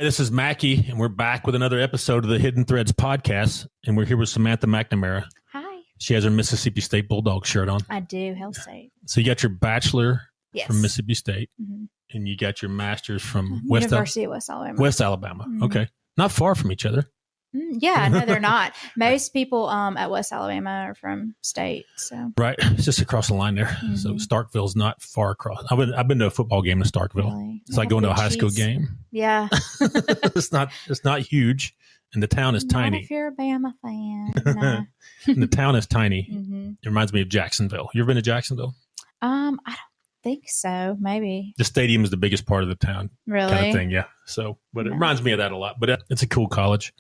This is Mackie, and we're back with another episode of the Hidden Threads podcast, and we're here with Samantha McNamara. Hi. She has her Mississippi State Bulldog shirt on. I do, Hell State. So you got your bachelor Yes. from Mississippi State, and you got your master's from University of West Alabama. West Alabama. Okay. Not far from each other. Yeah, no, they're not. Most people at West Alabama are from state. So Right. It's just across the line there. So Starkville's not far across. I've been to a football game in Starkville. Really? It's like going to a high school game. Yeah. It's not huge, and the town is tiny. Not if you're a Bama fan. No. And the town is tiny. It reminds me of Jacksonville. You ever been to Jacksonville? I don't think so. Maybe. The stadium is the biggest part of the town. Really? Kind of thing, yeah. So, but it reminds me of that a lot. But it's a cool college.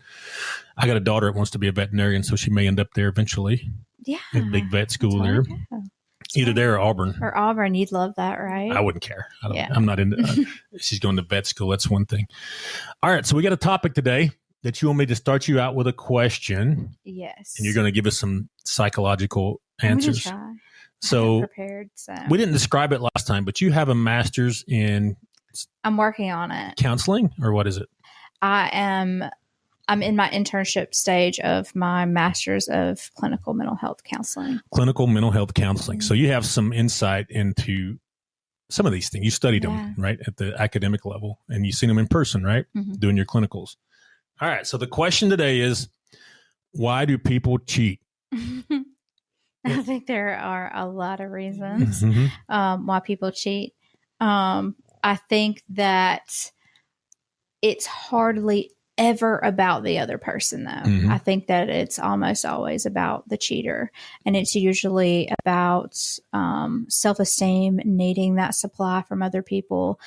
I got a daughter that wants to be a veterinarian, so she may end up there eventually. Yeah. A big vet school there. Either there or Auburn. Or Auburn. You'd love that, right? I wouldn't care. I'm not into she's going to vet school. That's one thing. All right. So we got a topic today that you want me to start you out with a question. Yes. And you're going to give us some psychological answers. I'm gonna try. So, prepared, so we didn't describe it last time, but you have a master's in I'm working on it. counseling, or what is it? I'm in my internship stage of my master's of clinical mental health counseling. Clinical mental health counseling. So you have some insight into some of these things. You studied them, right, at the academic level, and you've seen them in person, right, doing your clinicals. All right. So the question today is, why do people cheat? I think there are a lot of reasons why people cheat. I think that it's hardly ever about the other person, though. I think that it's almost always about the cheater. And it's usually about self-esteem, needing that supply from other people.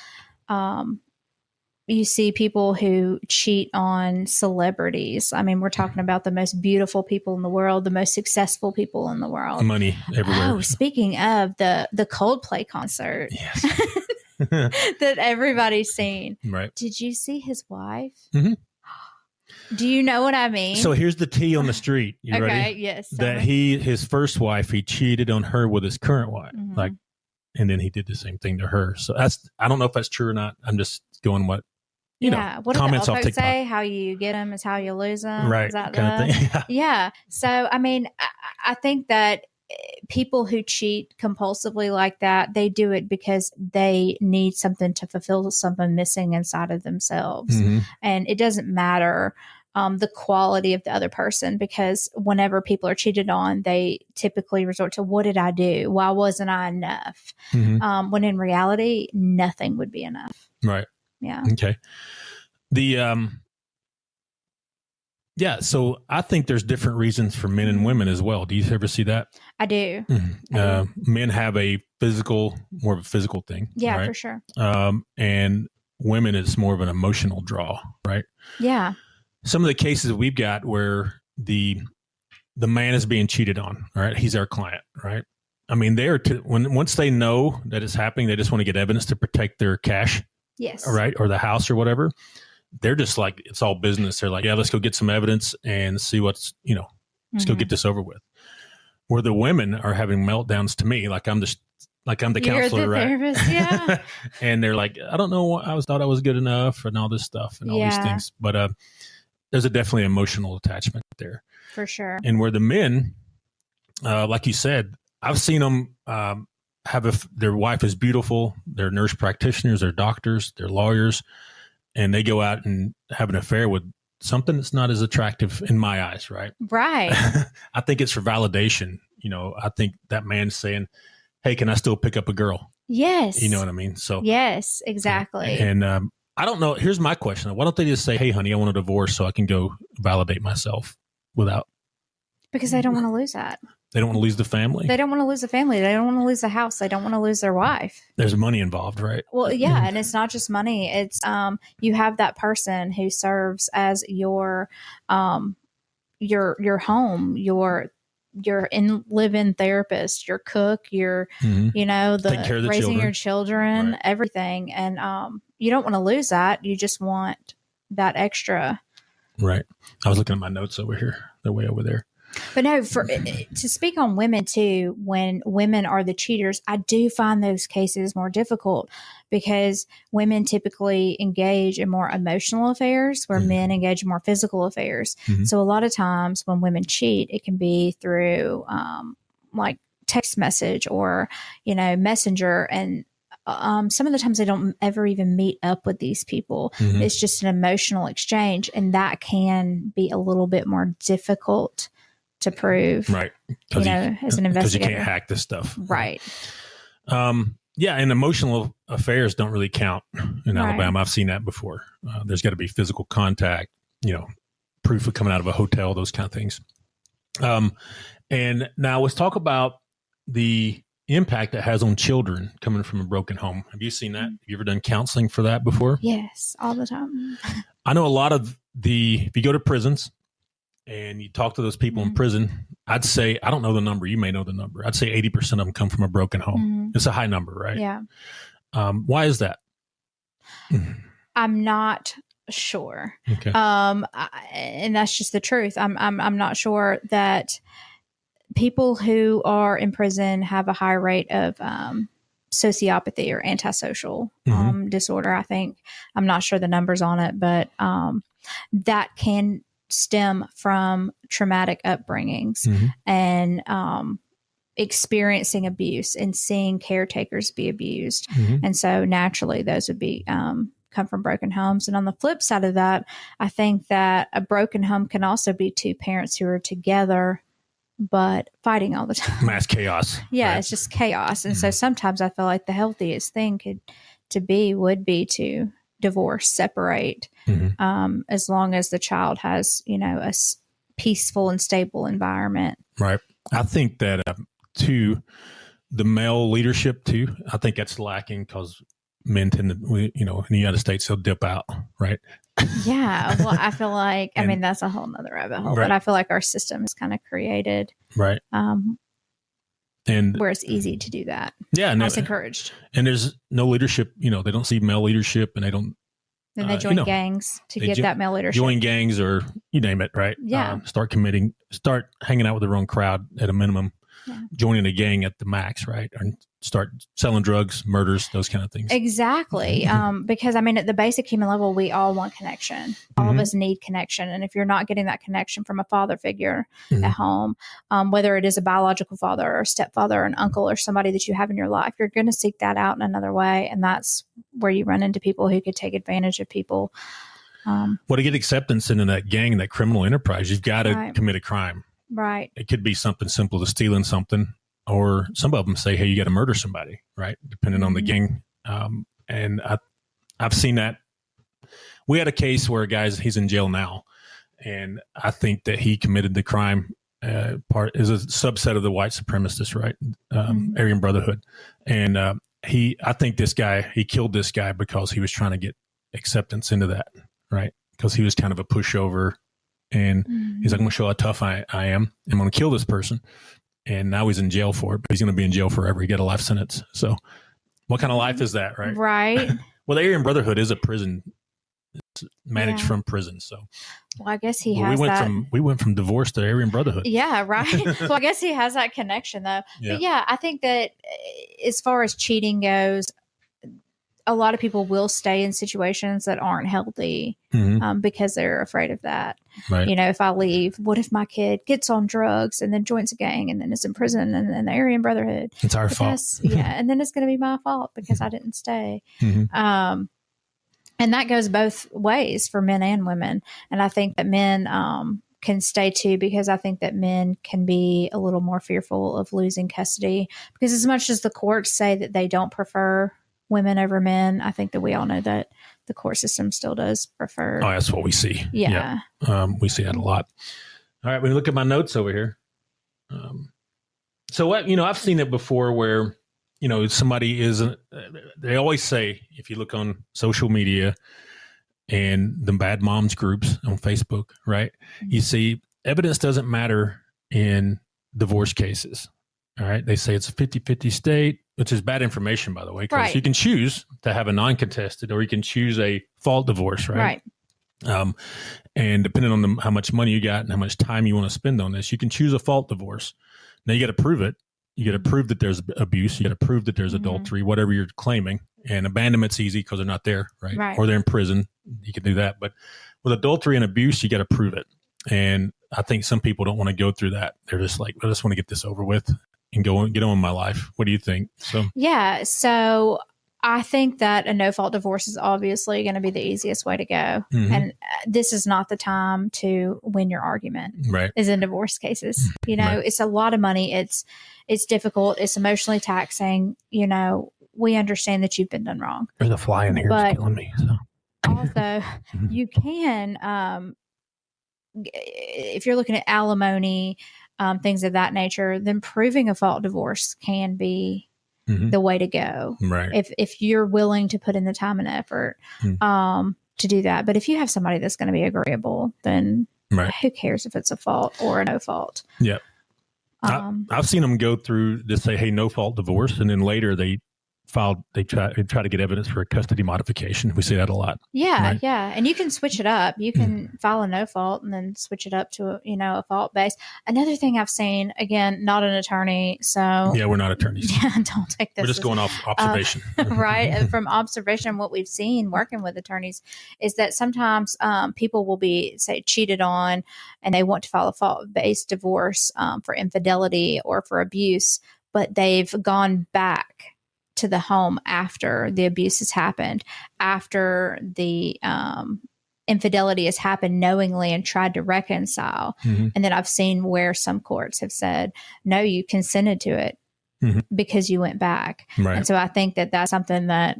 You see people who cheat on celebrities. I mean, we're talking about the most beautiful people in the world, the most successful people in the world. Money everywhere. Oh, speaking of the Coldplay concert that everybody's seen. Right. Did you see his wife? Do you know what I mean? So here's the tea on the street. You ready? Yes. That his first wife, he cheated on her with his current wife. And then he did the same thing to her. So I don't know if that's true or not. I'm just going what what comments do the off old folks TikTok. say? How you get them is how you lose them. Right. Is that kind of thing. Yeah. So, I mean, I think that people who cheat compulsively like that, they do it because they need something to fulfill something missing inside of themselves. And it doesn't matter the quality of the other person, because whenever people are cheated on, they typically resort to, what did I do? Why wasn't I enough? When in reality, nothing would be enough. Right. Yeah. Okay. So I think there's different reasons for men and women as well. Do you ever see that? I do. Men have more of a physical thing. Yeah, right? for sure. And women, it's more of an emotional draw, right? Yeah. Some of the cases we've got where the man is being cheated on, right? He's our client, right? I mean, once they know that it's happening, they just want to get evidence to protect their cash. Yes. Right. Or the house or whatever. They're just like, it's all business. They're like, yeah, let's go get some evidence and see what's, let's go get this over with. Where the women are having meltdowns to me, like I'm the counselor, right? Therapist, yeah. And they're like, I don't know, thought I was good enough and all this stuff and all these things. But there's a definitely emotional attachment there. For sure. And where the men, like you said, I've seen them their wife is beautiful. They're nurse practitioners, they're doctors, they're lawyers, and they go out and have an affair with something that's not as attractive in my eyes, right? Right. I think it's for validation. I think that man's saying, hey, can I still pick up a girl? Yes. You know what I mean? So yes, exactly. And I don't know. Here's my question. Why don't they just say, hey, honey, I want a divorce so I can go validate myself without? Because they don't want to lose that. They don't want to lose the family. They don't want to lose the family. They don't want to lose the house. They don't want to lose their wife. There's money involved, right? Well, yeah. And it's not just money. It's you have that person who serves as your home, your live-in therapist, your cook, your the raising your children, right. Everything. And you don't want to lose that. You just want that extra. Right. I was looking at my notes over here. They're way over there. But no, to speak on women too, when women are the cheaters, I do find those cases more difficult because women typically engage in more emotional affairs where men engage in more physical affairs. So a lot of times when women cheat, it can be through like text message or, messenger. And some of the times they don't ever even meet up with these people. It's just an emotional exchange. And that can be a little bit more difficult to prove, right? As an investigator, because you can't hack this stuff, right? Yeah, and emotional affairs don't really count in Alabama. I've seen that before. There's got to be physical contact, proof of coming out of a hotel, those kind of things. And now let's talk about the impact it has on children coming from a broken home. Have you seen that? Have you ever done counseling for that before? Yes, all the time. I know a lot of if you go to prisons and you talk to those people in prison, I'd say, I don't know the number. You may know the number. I'd say 80% of them come from a broken home. It's a high number, right? Yeah. Why is that? I'm not sure. Okay. And that's just the truth. I'm not sure that people who are in prison have a high rate of sociopathy or antisocial disorder. I think I'm not sure the numbers on it, but that can stem from traumatic upbringings and experiencing abuse and seeing caretakers be abused. And so naturally those would be come from broken homes. And on the flip side of that, I think that a broken home can also be two parents who are together but fighting all the time. Mass chaos. Yeah, right? It's just chaos. And so sometimes I feel like the healthiest thing would be to divorce, separate, as long as the child has, a peaceful and stable environment. Right. I think that too, the male leadership too, I think that's lacking because men tend to, in the United States, they'll dip out. Right. Yeah. Well, I feel like, that's a whole nother rabbit hole, but I feel like our system is kind of created. Right. And where it's easy to do that. Yeah. And it's encouraged. And there's no leadership, they don't see male leadership and they don't. Then they join gangs to get that male leadership. Join gangs or you name it, right? Yeah. Start hanging out with the wrong crowd at a minimum. Yeah. Joining a gang at the max, right? And start selling drugs, murders, those kind of things. Exactly. Because at the basic human level, we all want connection. All of us need connection. And if you're not getting that connection from a father figure at home, whether it is a biological father or a stepfather or an uncle or somebody that you have in your life, you're going to seek that out in another way. And that's where you run into people who could take advantage of people. Well, to get acceptance into that gang, that criminal enterprise, you've got to commit a crime. Right. It could be something simple as stealing something, or some of them say, hey, you got to murder somebody, right? Depending on the gang. And I've seen that. We had a case where he's in jail now. And I think that he committed the crime part is a subset of the white supremacist, right? Aryan Brotherhood. And I think he killed this guy because he was trying to get acceptance into that, right? Because he was kind of a pushover. And he's like, I'm going to show how tough I am. I'm going to kill this person. And now he's in jail for it, but he's going to be in jail forever. He got a life sentence. So what kind of life is that, right? Right. Well, the Aryan Brotherhood is a prison. It's managed from prison. So well, I guess he has we went from divorce to Aryan Brotherhood. Yeah, right. Well, I guess he has that connection though. Yeah. But yeah, I think that as far as cheating goes, a lot of people will stay in situations that aren't healthy because they're afraid of that. Right. If I leave, what if my kid gets on drugs and then joins a gang and then is in prison and then the Aryan Brotherhood? It's our fault. Yeah. And then it's going to be my fault because I didn't stay. And that goes both ways for men and women. And I think that men can stay too, because I think that men can be a little more fearful of losing custody, because as much as the courts say that they don't prefer women over men, I think that we all know that the court system still does prefer. Oh, that's what we see. Yeah. We see that a lot. All right. When you look at my notes over here. So what, I've seen it before where, somebody they always say, if you look on social media and the bad moms groups on Facebook, right? You see evidence doesn't matter in divorce cases. All right. They say it's a 50-50 state, which is bad information, by the way, because you can choose to have a non-contested or you can choose a fault divorce, right? And depending on how much money you got and how much time you want to spend on this, you can choose a fault divorce. Now you got to prove it. You got to prove that there's abuse. You got to prove that there's adultery, whatever you're claiming. And abandonment's easy because they're not there, right? Or they're in prison. You can do that. But with adultery and abuse, you got to prove it. And I think some people don't want to go through that. They're just like, I just want to get this over with and get on with my life. What do you think? So I think that a no-fault divorce is obviously going to be the easiest way to go. And this is not the time to win your argument, as in divorce cases. It's a lot of money. It's difficult. It's emotionally taxing. We understand that you've been done wrong. There's a fly in here that's killing me. So. Also, you can, if you're looking at alimony, things of that nature, then proving a fault divorce can be the way to go. If you're willing to put in the time and effort to do that. But if you have somebody that's going to be agreeable, then who cares if it's a fault or a no fault? Yeah. I've seen them go through to say, hey, no fault divorce. And then later they try to get evidence for a custody modification. We see that a lot. Yeah. And you can switch it up. You can file a no fault and then switch it up to a fault base. Another thing I've seen, again, not an attorney. So yeah, we're not attorneys. Don't take this. We're just going off observation. Right. And from observation, what we've seen working with attorneys is that sometimes people will be, say, cheated on and they want to file a fault-based divorce for infidelity or for abuse, but they've gone back to the home after the abuse has happened, after the infidelity has happened knowingly, and tried to reconcile. And then I've seen where some courts have said, no, you consented to it because you went back. And so I think that that's something that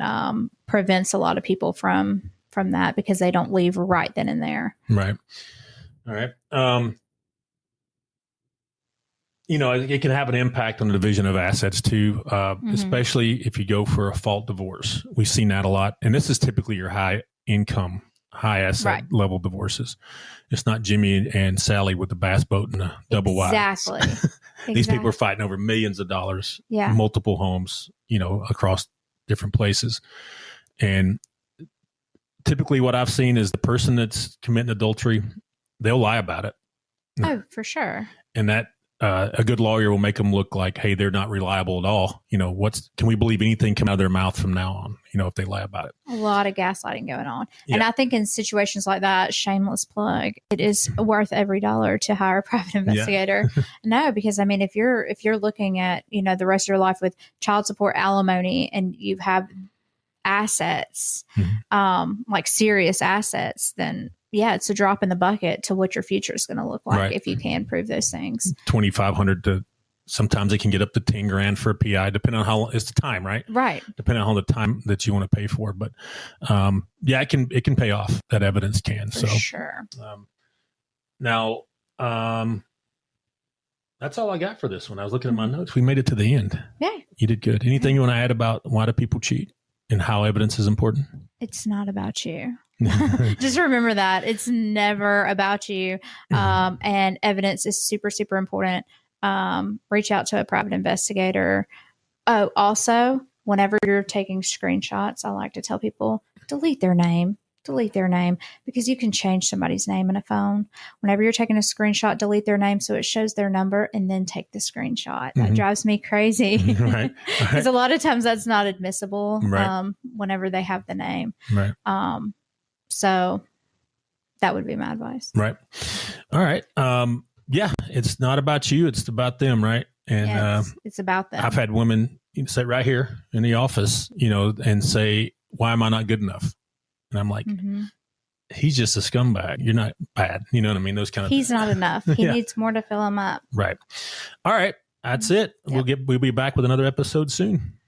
prevents a lot of people from that, because they don't leave right then and there. Right. All right. It can have an impact on the division of assets too, especially if you go for a fault divorce. We've seen that a lot. And this is typically your high income, high asset level divorces. It's not Jimmy and Sally with the bass boat and a double wide. Exactly. These people are fighting over millions of dollars, multiple homes, across different places. And typically what I've seen is the person that's committing adultery, they'll lie about it. Oh, for sure. And that, a good lawyer will make them look like, hey, they're not reliable at all. Can we believe anything come out of their mouth from now on, if they lie about it? A lot of gaslighting going on. Yeah. And I think in situations like that, shameless plug, it is worth every dollar to hire a private investigator. No, because if you're looking at, the rest of your life with child support, alimony, and you have assets, like serious assets, then it's a drop in the bucket to what your future is going to look like if you can prove those things. 2,500 to sometimes they can get up to 10 grand for a PI, depending on how it's the time, right? Right. Depending on how the time that you want to pay for. But it can pay off. That evidence can. For sure. Now, that's all I got for this one. I was looking at my notes. We made it to the end. Yeah. You did good. Anything you want to add about why do people cheat and how evidence is important? It's not about you. Just remember that it's never about you. And evidence is super, super important. Reach out to a private investigator. Oh, also, whenever you're taking screenshots, I like to tell people, delete their name, because you can change somebody's name in a phone. Whenever you're taking a screenshot, delete their name so it shows their number, and then take the screenshot. That drives me crazy. Because a lot of times that's not admissible whenever they have the name. So that would be my advice. Right. All right. It's not about you. It's about them. Right. And it's about them. I've had women sit right here in the office, and say, why am I not good enough? And I'm like, he's just a scumbag. You're not bad. You know what I mean? Those kind of He's not enough. He needs more to fill him up. Right. All right. That's it. Yep. We'll be back with another episode soon.